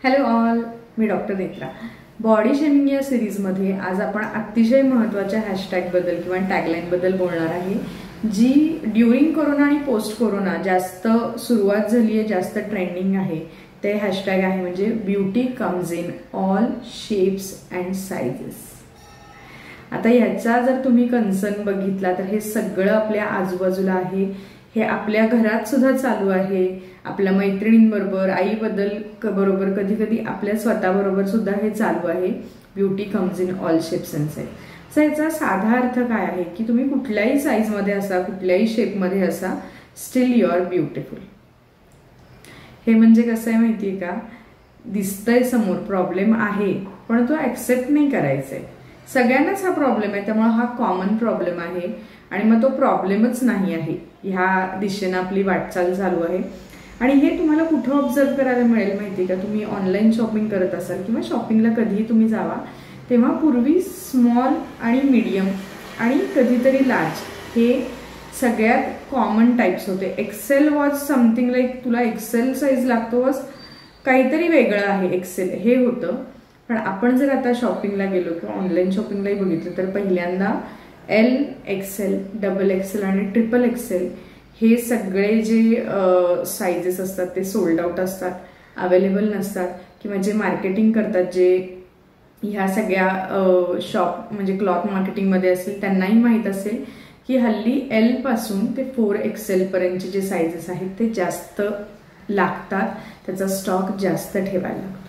Hello all, मी doctor Netra. Body shaming या सिरीजमध्ये आज आपण अतिशय महत्त्वाच्या हॅशटॅग बद्दल किंवा टॅगलाईन बद्दल बोलणार आहे, जी ड्यूरिंग कोरोना आणि पोस्ट कोरोना जास्त सुरुवात झाली आहे, जास्त ट्रेंडिंग आहे। ते हॅशटॅग आहे म्हणजे beauty comes in all shapes and sizes. आता याचा जर तुम्ही कन्सर्न बघितला तर हे सगळं आपल्या आजूबाजूला आहे, हे आपल्या घरात सुद्धा चालू आहे, आपल्या मैत्रिणींबरोबर, आईबद्दल बरोबर, कधी कधी आपल्या स्वतःबरोबर सुद्धा हे चालू आहे। Beauty comes in all shapes and size. So याचा साधा अर्थ काय आहे की तुम्ही कुठल्याही साईजमध्ये असा, कुठल्याही शेपमध्ये असा, स्टिल यू आर ब्युटिफुल। हे म्हणजे कसं आहे माहितीये का, दिसतंय समोर प्रॉब्लेम आहे पण तो ऍक्सेप्ट नाही करायचा आहे। सगळ्यांनाच हा प्रॉब्लेम आहे, त्यामुळे हा कॉमन प्रॉब्लेम आहे आणि मग तो प्रॉब्लेमच नाही आहे, ह्या दिशेने आपली वाटचाल चालू आहे। आणि हे तुम्हाला कुठे ऑब्झर्व करायला मिळेल माहिती का, तुम्ही ऑनलाईन शॉपिंग करत असाल किंवा शॉपिंगला कधीही तुम्ही जावा, तेव्हा पूर्वी स्मॉल आणि मीडियम आणि कधीतरी लार्ज हे सगळ्यात कॉमन टाइप्स होते। एक्सेल वॉज समथिंग लाईक तुला एक्सेल साईज लागतो, वॉज काहीतरी वेगळं आहे एक्सेल हे होतं। पण आपण जर आता शॉपिंगला गेलो किंवा ऑनलाईन शॉपिंगलाही बघितलं तर पहिल्यांदा एल, एक्सेल, डबल एक्सेल आणि ट्रिपल एक्सेल हे सगळे जे साइजेस असतात ते सोल्ड आउट असतात, अवेलेबल नसतात, किंवा जे मार्केटिंग करतात, जे ह्या सगळ्या शॉप म्हणजे क्लॉथ मार्केटिंगमध्ये असेल त्यांनाही माहीत असेल की हल्ली एल पासून ते 4 एक्सेल पर्यंतचे जे साइजेस आहेत ते जास्त लागतात, त्याचा स्टॉक जास्त ठेवायला लागतो।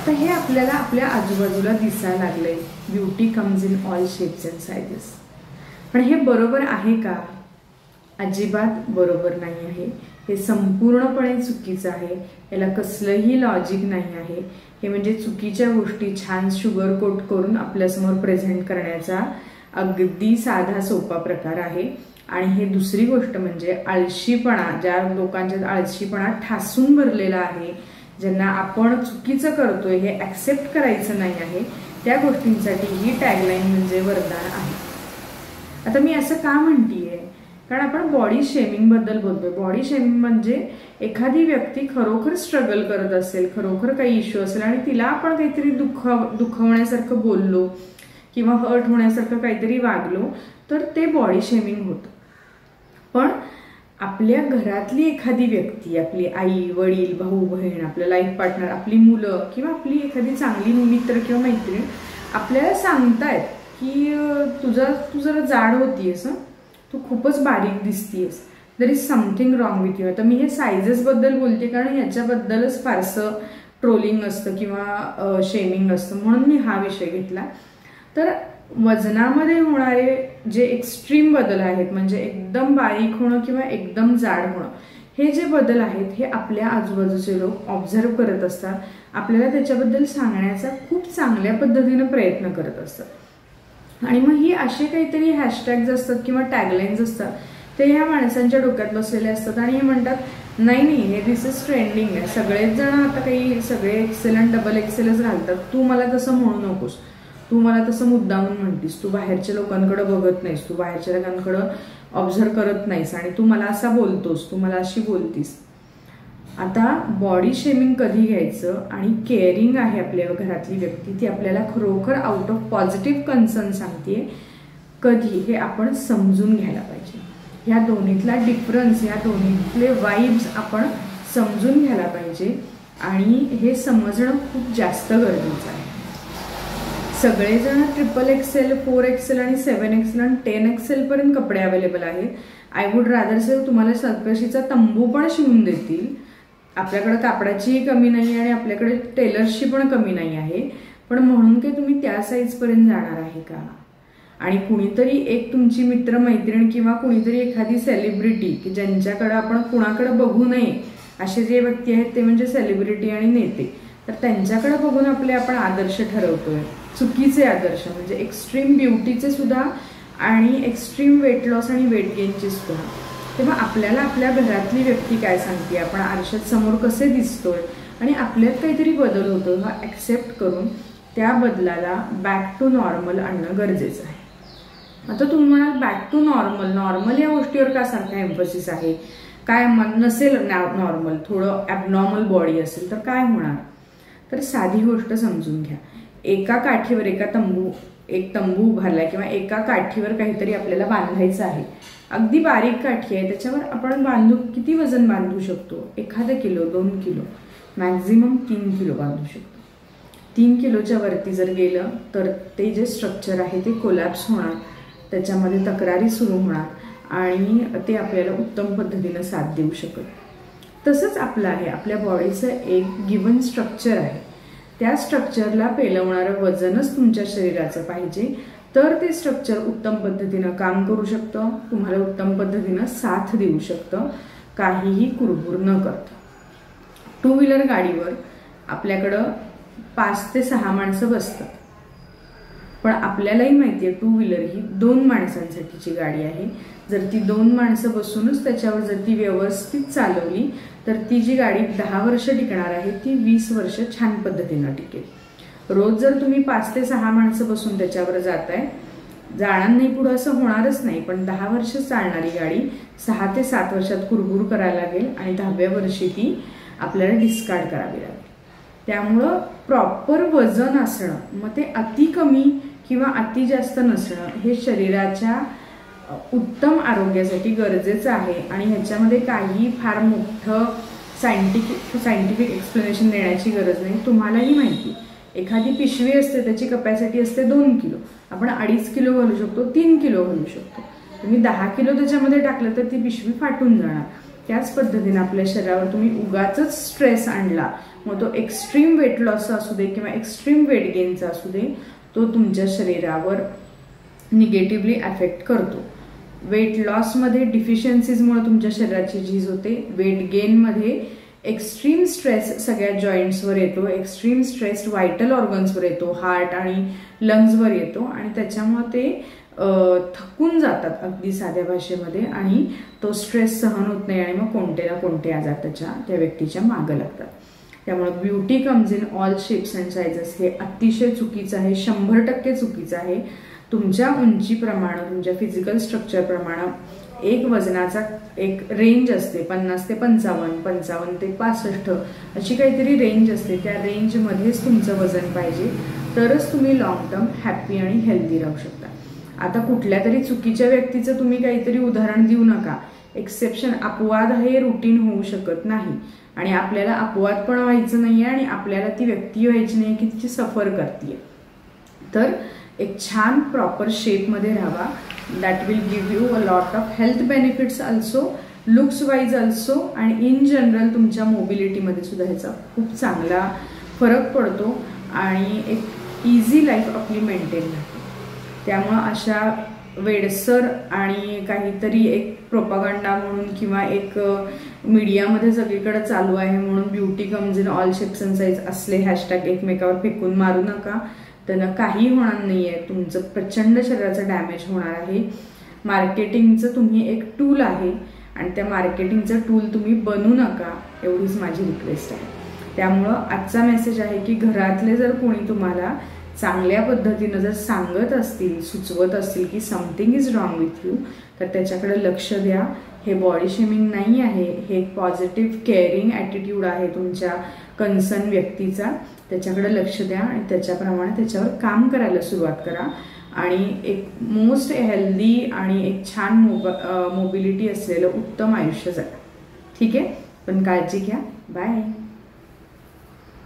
तर हे आपल्याला आपल्या आजूबाजूला दिसायला लागलंय, beauty comes in all shapes and sizes. पण हे बरोबर आहे का? अजिबात बरोबर नाही आहे, हे संपूर्णपणे चुकीचं आहे, याला कसलंही लॉजिक नाही आहे। हे म्हणजे चुकीच्या गोष्टी छान शुगर कोट करून आपल्यासमोर प्रेझेंट करण्याचा अगदी साधा सोपा प्रकार आहे। आणि हे दुसरी गोष्ट म्हणजे आळशीपणा, ज्या लोकांच्यात आळशीपणा ठासून भरलेला आहे, ज्यांना आपण चुकीचं करतोय हे ऍक्सेप्ट करायचं नाही आहे, त्या गोष्टींसाठी ही टॅगलाईन म्हणजे वरदान आहे। आता मी असं का म्हणतीये, कारण आपण बॉडी शेमिंग बद्दल बोलतोय। बॉडी शेमिंग म्हणजे एखादी व्यक्ती खरोखर स्ट्रगल करत असेल, खरोखर काही इश्यू असेल आणि तिला आपण काहीतरी दुखवण्यासारखं बोललो किंवा हर्ट होण्यासारखं काहीतरी वागलो तर ते बॉडी शेमिंग होतं। पण आपल्या घरातली एखादी व्यक्ती, आपली आई, वडील, भाऊ, बहीण, आपलं लाईफ पार्टनर, आपली मुलं किंवा आपली एखादी चांगली मित्र किंवा मैत्रीण आपल्याला सांगतायत की तू जरा जाड होतीयस, तू खूपच बारीक दिसतीयस, there is something wrong with you. आता मी हे साइजेस बद्दल बोलते कारण ह्याच्याबद्दलच फारसं ट्रोलिंग असतं किंवा शेमिंग असतं, म्हणून मी हा विषय घेतला। तर वजनामध्ये होणारे जे एक्स्ट्रीम बदल आहेत, म्हणजे एकदम बारीक होणं किंवा एकदम जाड होणं, हे जे बदल आहेत हे आपल्या आजूबाजूचे लोक ऑब्झर्व करत असतात, आपल्याला त्याच्याबद्दल सांगण्याचा खूप चांगल्या पद्धतीने प्रयत्न करत असतात। आणि मग ही असे काहीतरी हॅशटॅग्स असतात किंवा टॅगलाईन्स असतात, ते ह्या माणसांच्या डोक्यात बसलेले असतात आणि हे म्हणतात नाही नाही हे दिस इज ट्रेंडिंग आहे, सगळेच जण आता काही सगळे एक्सेल आणि डबल एक्सेलच घालतात, तू मला तसं म्हणू नकोस, तू मला तसं मुद्दामून म्हणतीस, तू बाहेरच्या लोकांकडे बघत नाहीस, तू बाहेरच्या लोकांकडे ऑब्झर्व करत नाहीस आणि तू मला असा बोलतोस, तू मला अशी बोलतीस। आता बॉडी शेमिंग कधी घ्यायचं आणि केअरिंग आहे आपल्या घरातली व्यक्ती, ती आपल्याला खरोखर आउट ऑफ पॉझिटिव्ह कन्सर्न सांगते कधी, हे आपण समजून घ्यायला पाहिजे। ह्या दोन्हीतला डिफरन्स, ह्या दोन्हीतले वाइब्स आपण समजून घ्यायला पाहिजे आणि हे समजणं खूप जास्त गरजेचं आहे। सगळेजण ट्रिपल एक्सेल, 4 एक्सेल आणि 7 एक्सेल आणि 10 एक्सेल पर्यंत कपडे अवेलेबल आहेत। आय वुड रादर से तुम्हाला सर्कशीचा तंबू पण शिवून देतील, आपल्याकडे कापडाचीही कमी नाही आणि आपल्याकडे टेलर्सची पण कमी नाही आहे, पण म्हणून की तुम्ही त्या साईज पर्यंत जाणार आहे का? आणि कुणीतरी एक तुमची मित्र मैत्रीण किंवा कुणीतरी एखादी सेलिब्रिटी की ज्यांच्याकडे आपण कुणाकडे बघू नये असे जे व्यक्ती आहेत ते म्हणजे सेलिब्रिटी आणि नेते, तर त्यांच्याकडे बघून आपण आदर्श ठरवतोय, चुकीचे आदर्श, म्हणजे एक्स्ट्रीम ब्युटीचे सुद्धा आणि एक्स्ट्रीम वेट लॉस आणि वेट गेनचे सुद्धा। तेव्हा आपल्याला आपल्या घरातली व्यक्ती काय सांगते, आपण आरशात समोर कसे दिसतोय आणि आपल्यात काहीतरी बदल होतो, हा ऍक्सेप्ट करून त्या बदलाला बॅक टू नॉर्मल आणणं गरजेचं आहे। आता तुम्ही म्हणाल बॅक टू नॉर्मल, नॉर्मल या गोष्टीवर का सारखा एम्फसिस आहे? काय नसेल नॉर्मल, थोडं ॲबनॉर्मल बॉडी असेल तर काय होणार? तर साधी गोष्ट समजून घ्या. एका काठीवर एक तंबू उभारलाय किंवा एका काठीवर काहीतरी आपल्याला बांधायचं आहे, अगदी बारीक काठी आहे, त्याच्यावर आपण किती वजन बांधू शकतो? 1 किलो, 2 किलो, मॅक्झिमम 3 किलो बांधू शकतो. 3 किलोच्या वरती जर गेलं तर ते जे स्ट्रक्चर आहे ते कोलॅप्स होणार, त्याच्यामध्ये तक्रारी सुरू होणार आणि ते आपल्याला उत्तम पद्धतीनं साथ देऊ शकत. तसंच आपलं आहे, आपल्या बॉडीचं एक गिवन स्ट्रक्चर आहे. त्या स्ट्रक्चरला पेलवणारं वजनच तुमच्या शरीराचं पाहिजे, तर ते स्ट्रक्चर उत्तम पद्धतीनं काम करू शकतं, तुम्हाला उत्तम पद्धतीनं साथ देऊ शकतं, काहीही कुरबुर न करता. 2 व्हीलर गाडीवर आपल्याकडं 5 ते 6 माणसं बसतात, पण आपल्यालाही माहिती आहे 2 व्हीलर ही 2 माणसांसाठीची गाडी आहे. जर ती 2 माणसं बसूनच त्याच्यावर जर ती व्यवस्थित चालवली तर ती जी गाडी 10 वर्ष टिकणार आहे ती 20 वर्ष छान पद्धतीनं टिकेल. रोज जर तुम्ही 5 ते 6 माणसं बसून त्याच्यावर जाणार नाही, पुढं असं होणारच नाही, पण 10 वर्ष चालणारी गाडी 6 ते 7 वर्षात कुरबुर करायला लागेल आणि 10व्या वर्षी ती आपल्याला डिस्कार्ड करावी लागेल. त्यामुळं प्रॉपर वजन असणं, मग ते अति कमी किंवा अति जास्त नसणं हे शरीराच्या उत्तम आरोग्यासाठी गरजेचं आहे. आणि ह्याच्यामध्ये काही फार मोठं सायंटिफिक एक्सप्लेनेशन देण्याची गरज नाही. तुम्हालाही माहिती, एखादी पिशवी असते त्याची कपॅसिटी असते 2 किलो, आपण 2.5 किलो घालू शकतो, 3 किलो घालू शकतो. तुम्ही 10 किलो त्याच्यामध्ये टाकलं तर ती पिशवी फाटून जाणार. त्याच पद्धतीने आपल्या शरीरावर तुम्ही उगाचच स्ट्रेस आणला, मग तो एक्स्ट्रीम वेट लॉसचा असू दे किंवा एक्स्ट्रीम वेट गेनचा असू दे, तो तुमच्या शरीरावर निगेटिव्हली अफेक्ट करतो. वेट लॉसमध्ये डिफिशियन्सीजमुळे तुमच्या शरीराची झीज होते. वेट गेनमध्ये एक्स्ट्रीम स्ट्रेस सगळ्या जॉईंट्सवर येतो, एक्स्ट्रीम स्ट्रेस व्हायटल ऑर्गन्सवर येतो, हार्ट आणि लंग्सवर येतो आणि त्याच्यामुळे ते थकून जातात अगदी साध्या भाषेमध्ये आणि तो स्ट्रेस सहन होत नाही आणि मग कोणते ना कोणते आजार त्या व्यक्तीच्या मागं लागतात. त्यामुळे beauty comes in all shapes and sizes हे अतिशय चुकीचं आहे, 100% चुकीचं आहे. तुमच्या उंचीप्रमाणे, तुमच्या फिजिकल स्ट्रक्चरप्रमाणे एक वजनाचा एक रेंज असते, 50 ते 55, 55 ते 65 अशी काहीतरी रेंज असते. त्या रेंजमध्येच तुमचं वजन पाहिजे, तरच तुम्ही लॉंग टर्म हॅप्पी आणि हेल्दी राहू शकता. आता कुठल्या तरी चुकीच्या व्यक्तीचं तुम्ही काहीतरी उदाहरण देऊ नका. एक्सेप्शन, अपवाद हे रुटीन होऊ शकत नाही आणि आपल्याला अपवाद पण व्हायचं नाही आहे आणि आपल्याला ती व्यक्ती व्हायची नाही की तिची सफर करते. तर एक छान प्रॉपर शेपमध्ये राहावा. That will give you a lot of health benefits also, looks wise also, आणि इन जनरल तुमच्या मोबिलिटीमध्ये सुद्धा ह्याचा खूप चांगला फरक पडतो आणि एक इझी लाईफ आपली मेंटेन राहते. त्यामुळं अशा वेडसर आणि काहीतरी एक प्रोपागंडा म्हणून किंवा एक मीडियामध्ये सगळीकडे चालू आहे म्हणून beauty comes in all shapes and size असले हॅशटॅग एकमेकावर फेकून मारू नका. त्यांना काही होणार नाही आहे, तुमचं प्रचंड शरीराचं डॅमेज होणार आहे. मार्केटिंगचं तुम्ही एक टूल आहे आणि त्या मार्केटिंगचं टूल तुम्ही बनू नका, एवढीच माझी रिक्वेस्ट आहे. त्यामुळं आजचा मेसेज आहे की घरातले जर कोणी तुम्हाला चांगल्या पद्धतीनं जर सांगत असतील, सुचवत असतील की something is wrong with you, तर त्याच्याकडे लक्ष द्या. हे बॉडी शेमिंग नाही आहे, हे एक पॉझिटिव्ह केअरिंग ॲटिट्यूड आहे तुमच्या कन्सर्न व्यक्तीचा. त्याच्याकडे लक्ष द्या आणि त्याच्याप्रमाणे त्याच्यावर काम करायला सुरुवात करा आणि एक मोस्ट हेल्दी आणि एक छान मोबिलिटी असलेलं उत्तम आयुष्य जगा. ठीक आहे, पण काळजी घ्या. बाय.